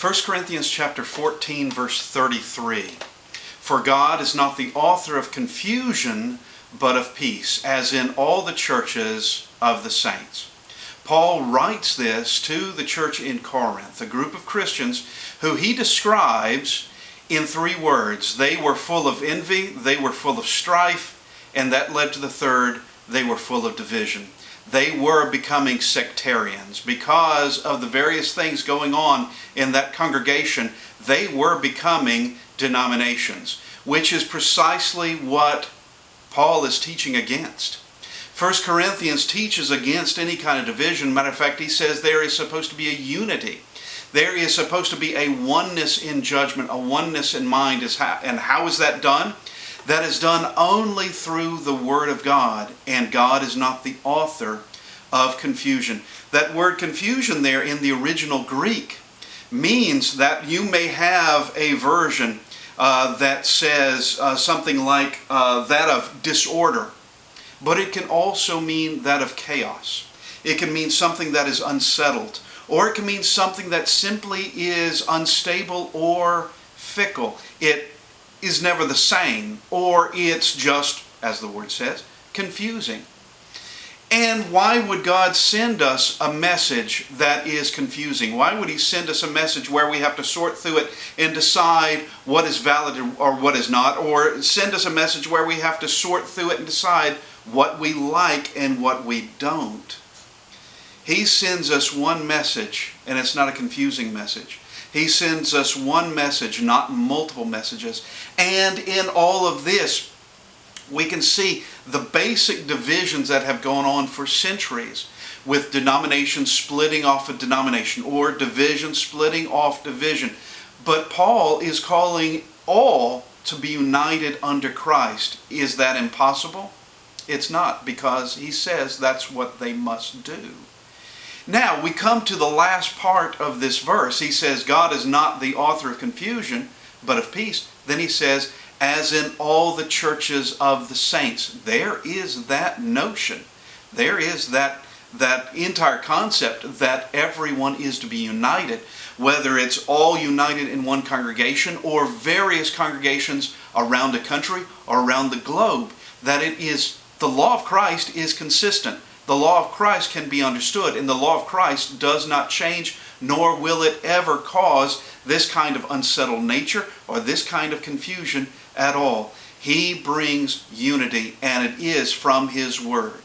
1 Corinthians chapter 14, verse 33. For God is not the author of confusion, but of peace, as in all the churches of the saints. Paul writes this to the church in Corinth, a group of Christians who he describes in 3 words. They were full of envy, they were full of strife, and that led to the third, they were full of division. They were becoming sectarians. Because of the various things going on in that congregation, they were becoming denominations, which is precisely what Paul is teaching against. 1 Corinthians teaches against any kind of division. Matter of fact, he says there is supposed to be a unity. There is supposed to be a oneness in judgment, a oneness in mind. And how is that done? That is done only through the Word of God, and God is not the author of confusion. That word confusion there in the original Greek means that you may have a version that says something like that of disorder, but it can also mean that of chaos. It can mean something that is unsettled, or it can mean something that simply is unstable or fickle. It is never the same, or it's just, as the word says, confusing. And why would God send us a message that is confusing? Why would He send us a message where we have to sort through it and decide what is valid or what is not? Or send us a message where we have to sort through it and decide what we like and what we don't? He sends us one message, and it's not a confusing message. He sends us one message, not multiple messages. And in all of this, we can see the basic divisions that have gone on for centuries, with denominations splitting off a denomination, or division splitting off division. But Paul is calling all to be united under Christ. Is that impossible? It's not, because he says that's what they must do. Now, we come to the last part of this verse. He says, God is not the author of confusion, but of peace. Then he says, as in all the churches of the saints. There is that notion. There is that entire concept that everyone is to be united, whether it's all united in one congregation or various congregations around the country or around the globe, that it is the law of Christ is consistent. The law of Christ can be understood, and the law of Christ does not change, nor will it ever cause this kind of unsettled nature or this kind of confusion at all. He brings unity, and it is from His Word.